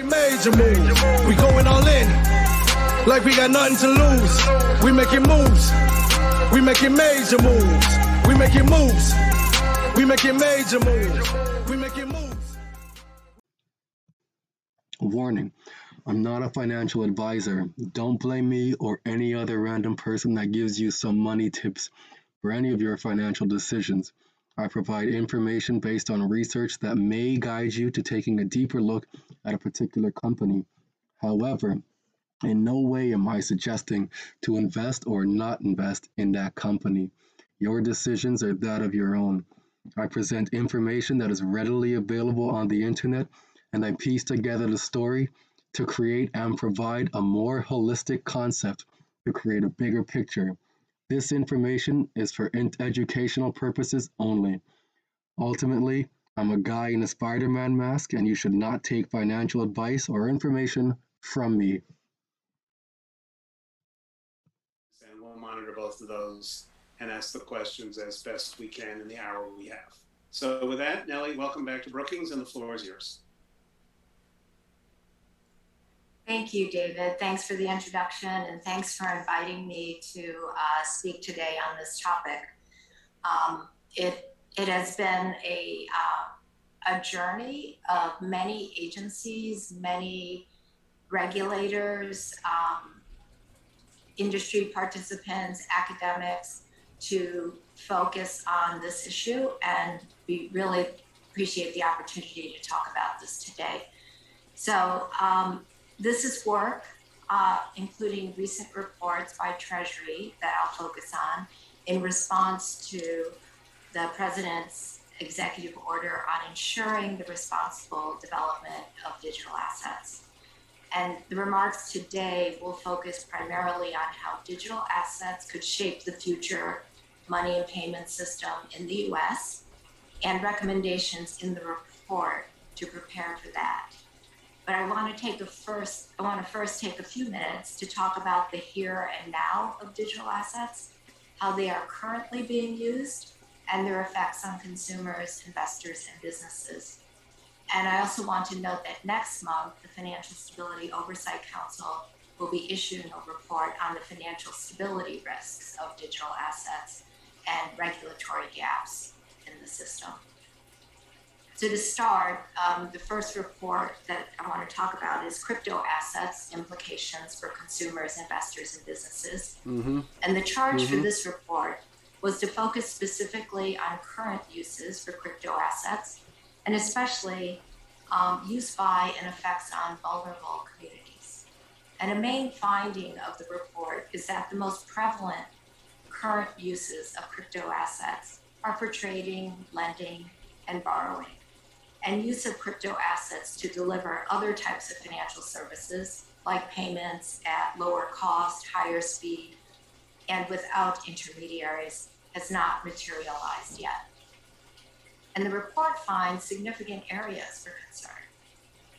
Major moves. We going all in. Like we got nothing to lose. We making moves. We making major moves. We making moves. We making major moves. We making moves. Warning, I'm not a financial advisor. Don't blame me or any other random person that gives you some money tips for any of your financial decisions. I provide information based on research that may guide you to taking a deeper look at a particular company. However, in no way am I suggesting to invest or not invest in that company. Your decisions are that of your own. I present information that is readily available on the internet, and I piece together the story to create and provide a more holistic concept to create a bigger picture. This information is for educational purposes only. Ultimately, I'm a guy in a Spider-Man mask, and you should not take financial advice or information from me. And we'll monitor both of those and ask the questions as best we can in the hour we have. So with that, Nellie, welcome back to Brookings, and the floor is yours. Thank you, David. Thanks for the introduction, and thanks for inviting me to speak today on this topic. It has been a journey of many agencies, many regulators, industry participants, academics, to focus on this issue, and we really appreciate the opportunity to talk about this today. So this is work, including recent reports by Treasury that I'll focus on in response to the President's executive order on ensuring the responsible development of digital assets. And the remarks today will focus primarily on how digital assets could shape the future money and payment system in the US, and recommendations in the report to prepare for that. But I want to first take a few minutes to talk about the here and now of digital assets, how they are currently being used, and their effects on consumers, investors, and businesses. And I also want to note that next month, the Financial Stability Oversight Council will be issuing a report on the financial stability risks of digital assets and regulatory gaps in the system. So to start, the first report that I want to talk about is Crypto Assets, Implications for Consumers, Investors, and Businesses. And the charge for this report was to focus specifically on current uses for crypto assets, and especially use by and effects on vulnerable communities. And a main finding of the report is that the most prevalent current uses of crypto assets are for trading, lending, and borrowing, and use of crypto assets to deliver other types of financial services like payments at lower cost, higher speed, and without intermediaries has not materialized yet. And the report finds significant areas for concern.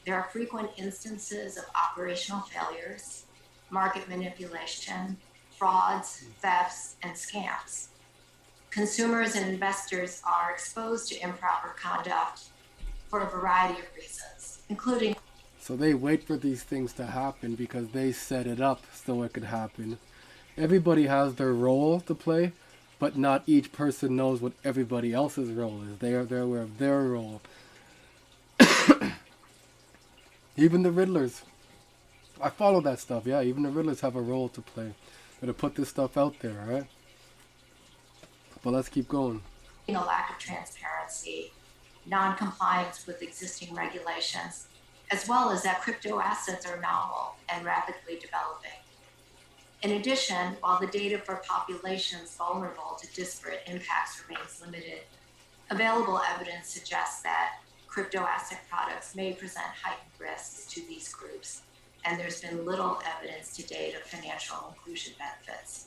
There are frequent instances of operational failures, market manipulation, frauds, thefts, and scams. Consumers and investors are exposed to improper conduct for a variety of reasons, including... So they wait for these things to happen because they set it up so it could happen. Everybody has their role to play, but not each person knows what everybody else's role is. They're aware of their role. Even the Riddlers. I follow that stuff, yeah. Even the Riddlers have a role to play. Gotta put this stuff out there, alright? But let's keep going. A lack of transparency, non-compliance with existing regulations, as well as that crypto assets are novel and rapidly developing. In addition, while the data for populations vulnerable to disparate impacts remains limited, available evidence suggests that crypto asset products may present heightened risks to these groups, and there's been little evidence to date of financial inclusion benefits.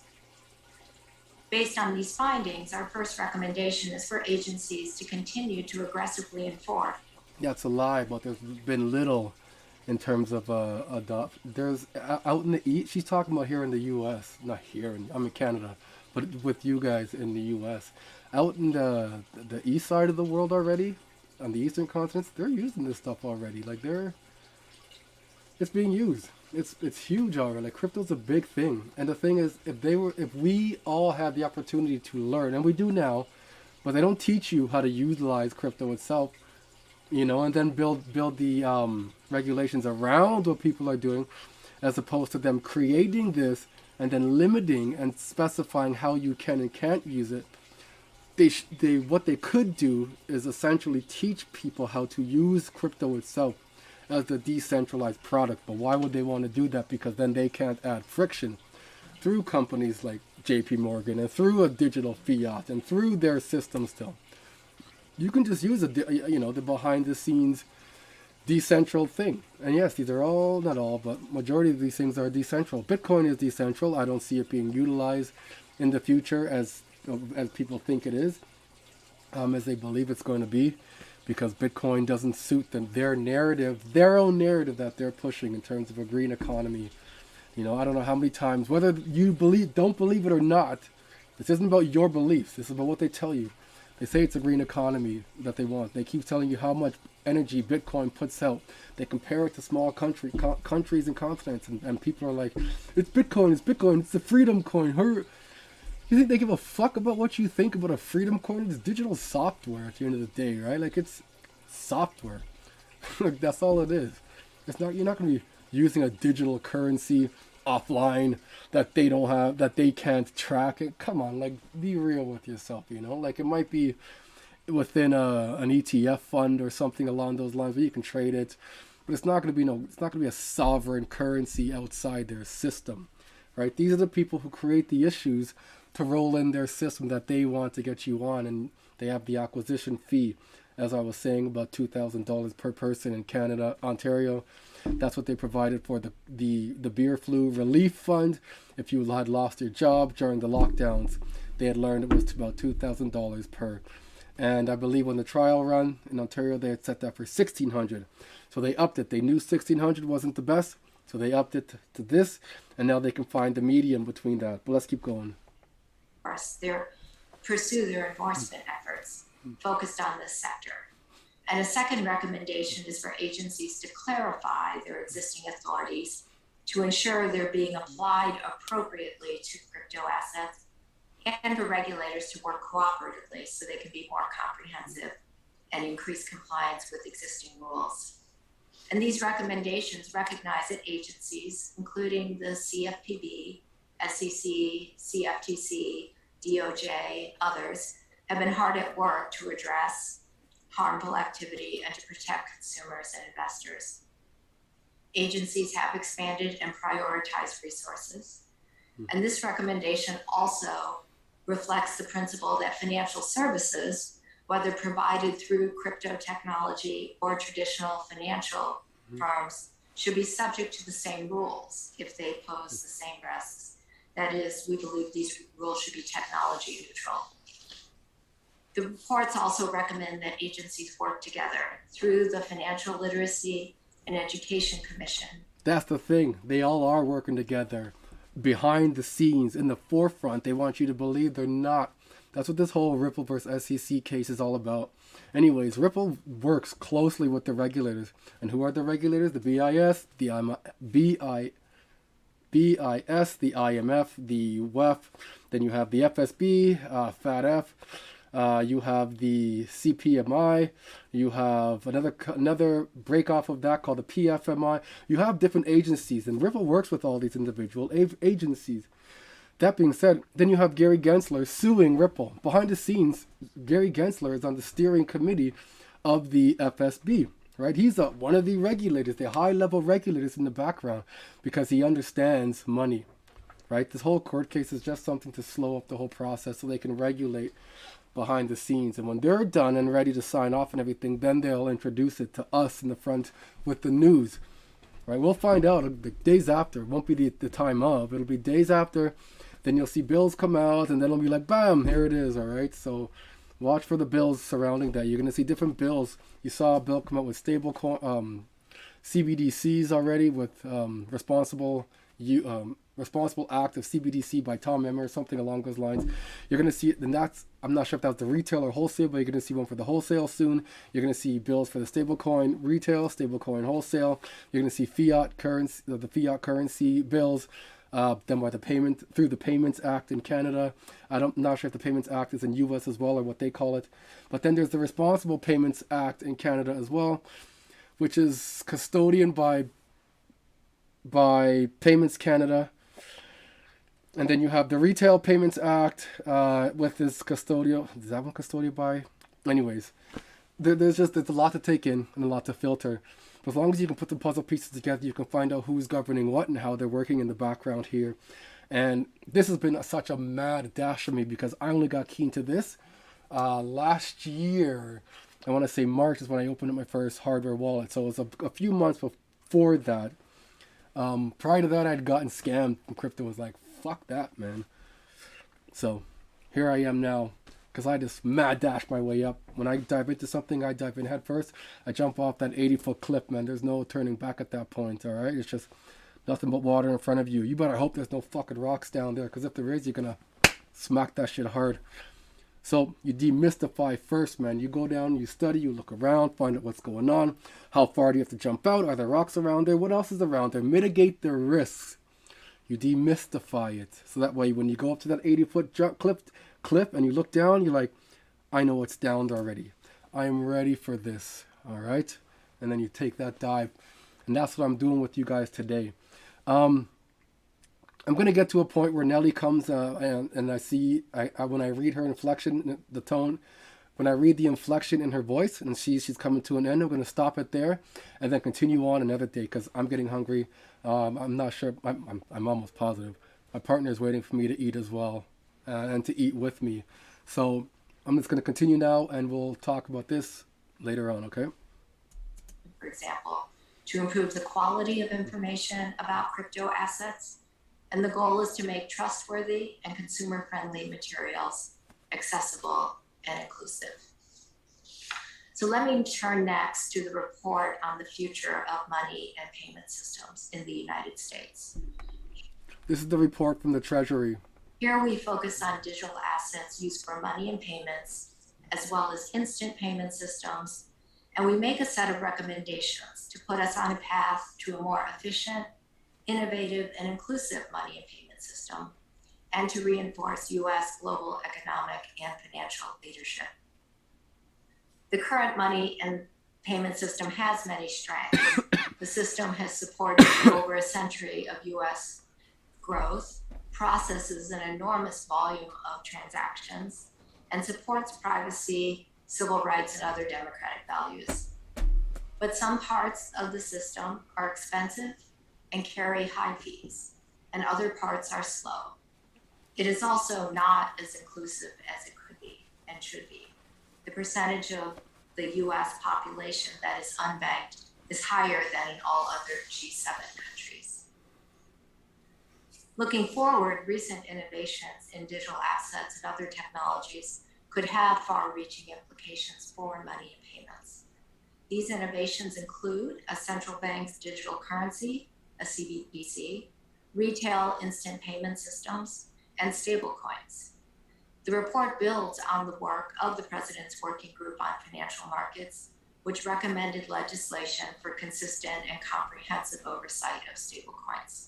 Based on these findings, our first recommendation is for agencies to continue to aggressively enforce. That's a lie, but there's been little in terms of adopt. There's out in the East, she's talking about here in the U.S., not here, I'm in Canada, but with you guys in the U.S. Out in the east side of the world already, on the eastern continents, they're using this stuff already. Like It's being used. It's huge already. Like crypto's a big thing. And the thing is, if we all had the opportunity to learn, and we do now, but they don't teach you how to utilize crypto itself, and then build the regulations around what people are doing, as opposed to them creating this and then limiting and specifying how you can and can't use it. What they could do is essentially teach people how to use crypto itself as the decentralized product. But why would they want to do that? Because then they can't add friction through companies like JP Morgan and through a digital fiat and through their system still. You can just use the behind the scenes decentral thing. And yes, these are all, not all, but majority of these things are decentral. Bitcoin is decentral. I don't see it being utilized in the future as people think it is, as they believe it's going to be, because Bitcoin doesn't suit their narrative, their own narrative that they're pushing in terms of a green economy. I don't know how many times, whether you don't believe it or not, this isn't about your beliefs. This is about what they tell you. They say it's a green economy that they want. They keep telling you how much energy Bitcoin puts out. They compare it to small countries and continents, and people are like, it's Bitcoin, it's the freedom coin. You think they give a fuck about what you think about a freedom coin? It's digital software at the end of the day, right? Like, it's software. Like, that's all it is. You're not going to be using a digital currency offline that they don't have, that they can't track it. Come on, like, be real with yourself, Like, it might be within an ETF fund or something along those lines where you can trade it, but it's not going to be a sovereign currency outside their system, right? These are the people who create the issues to roll in their system that they want to get you on, and they have the acquisition fee, as I was saying, about $2,000 per person in Canada, Ontario. That's what they provided for the beer flu relief fund. If you had lost your job during the lockdowns, they had learned it was about $2,000 per. And I believe when the trial run in Ontario, they had set that for $1,600. So they upped it. They knew $1,600 wasn't the best, so they upped it to this, and now they can find the medium between that. But let's keep going. Pursue their enforcement efforts focused on this sector. And a second recommendation is for agencies to clarify their existing authorities to ensure they're being applied appropriately to crypto assets, and for regulators to work cooperatively so they can be more comprehensive and increase compliance with existing rules. And these recommendations recognize that agencies, including the CFPB, SEC, CFTC, DOJ, others, have been hard at work to address harmful activity and to protect consumers and investors. Agencies have expanded and prioritized resources. And this recommendation also reflects the principle that financial services, whether provided through crypto technology or traditional financial firms, should be subject to the same rules if they pose the same risks. That is, we believe these rules should be technology neutral. The reports also recommend that agencies work together through the Financial Literacy and Education Commission. That's the thing. They all are working together behind the scenes, in the forefront. They want you to believe they're not. That's what this whole Ripple versus SEC case is all about. Anyways, Ripple works closely with the regulators. And who are the regulators? The BIS, the IMF, the WEF, then you have the FSB, FATF, you have the CPMI, you have another break off of that called the PFMI. You have different agencies, and Ripple works with all these individual agencies. That being said, then you have Gary Gensler suing Ripple. Behind the scenes, Gary Gensler is on the steering committee of the FSB. Right, he's one of the regulators, the high-level regulators in the background, because he understands money. Right, this whole court case is just something to slow up the whole process so they can regulate behind the scenes. And when they're done and ready to sign off and everything, then they'll introduce it to us in the front with the news. Right, we'll find out the days after. It won't be the time of. It'll be days after. Then you'll see bills come out, and then it'll be like, bam, here it is. All right, so watch for the bills surrounding that. You're going to see different bills. You saw a bill come out with CBDCs already with responsible act of CBDC by Tom Emmer, something along those lines. You're going to see, and that's, I'm not sure if that's the retail or wholesale, but you're going to see one for the wholesale soon. You're going to see bills for the stablecoin retail, stablecoin wholesale. You're going to see fiat currency, the fiat currency bills done by through the Payments Act in Canada. I'm not sure if the Payments Act is in US as well, or what they call it. But then there's the Responsible Payments Act in Canada as well, which is custodian by Payments Canada. And then you have the Retail Payments Act with this custodial. Is that one custodial by? Anyways, there's a lot to take in and a lot to filter. But as long as you can put the puzzle pieces together, you can find out who's governing what and how they're working in the background here. And this has been such a mad dash for me because I only got keen to this last year. I want to say March is when I opened up my first hardware wallet. So it was a few months before that. Prior to that, I'd gotten scammed, and crypto was like, fuck that, man. So here I am now, because I just mad dash my way up. When I dive into something, I dive in head first. I jump off that 80-foot cliff, man. There's no turning back at that point, all right? It's just nothing but water in front of you. You better hope there's no fucking rocks down there, because if there is, you're going to smack that shit hard. So you demystify first, man. You go down, you study, you look around, find out what's going on. How far do you have to jump out? Are there rocks around there? What else is around there? Mitigate the risks. You demystify it. So that way, when you go up to that 80-foot cliff and you look down, you're like, I know what's down there already. I'm ready for this. All right? And then you take that dive. And that's what I'm doing with you guys today. I'm going to get to a point where Nellie comes and I see, when I read her inflection, the tone, when I read the inflection in her voice and she's coming to an end, I'm going to stop it there and then continue on another day because I'm getting hungry. I'm not sure. I'm almost positive. My partner is waiting for me to eat as well and to eat with me. So I'm just going to continue now and we'll talk about this later on, okay? For example, to improve the quality of information about crypto assets. And the goal is to make trustworthy and consumer-friendly materials accessible and inclusive. So let me turn next to the report on the future of money and payment systems in the United States. This is the report from the Treasury. Here we focus on digital assets used for money and payments, as well as instant payment systems, and we make a set of recommendations to put us on a path to a more efficient, innovative, and inclusive money and payment system, and to reinforce U.S. global economic and financial leadership. The current money and payment system has many strengths. The system has supported over a century of U.S. growth, processes an enormous volume of transactions, and supports privacy, civil rights, and other democratic values. But some parts of the system are expensive and carry high fees, and other parts are slow. It is also not as inclusive as it could be and should be. The percentage of the US population that is unbanked is higher than in all other G7 countries. Looking forward, recent innovations in digital assets and other technologies could have far-reaching implications for money and payments. These innovations include a central bank's digital currency, a CBDC, retail instant payment systems, and stablecoins. The report builds on the work of the President's Working Group on Financial Markets, which recommended legislation for consistent and comprehensive oversight of stablecoins.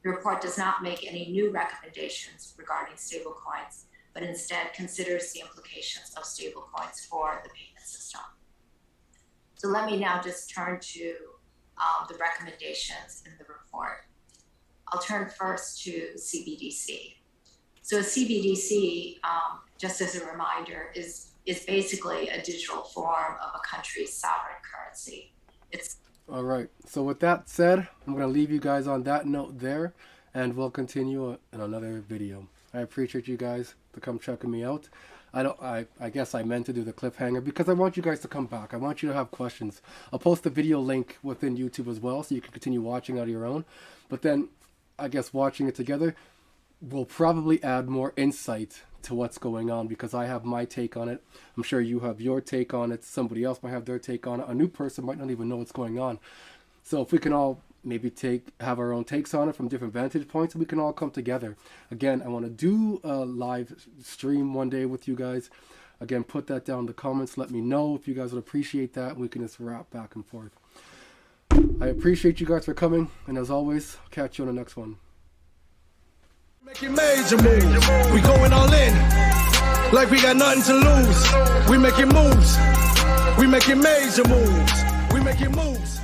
The report does not make any new recommendations regarding stablecoins, but instead considers the implications of stablecoins for the payment system. So let me now just turn to the recommendations in the report. I'll turn first to CBDC. So a CBDC, just as a reminder, is basically a digital form of a country's sovereign currency. All right. So with that said, I'm going to leave you guys on that note there, and we'll continue in another video. I appreciate you guys to come checking me out. I guess I meant to do the cliffhanger because I want you guys to come back. I want you to have questions. I'll post the video link within YouTube as well, so you can continue watching on your own. But then, I guess watching it together will probably add more insight to what's going on because I have my take on it. I'm sure you have your take on it. Somebody else might have their take on it. A new person might not even know what's going on. So if we can all maybe have our own takes on it from different vantage points, we can all come together. Again, I want to do a live stream one day with you guys. Again, put that down in the comments. Let me know if you guys would appreciate that. We can just rap back and forth. I appreciate you guys for coming. And as always, I'll catch you on the next one. Making major moves. We going all in. Like we got nothing to lose. We making moves. We making major moves. We making moves.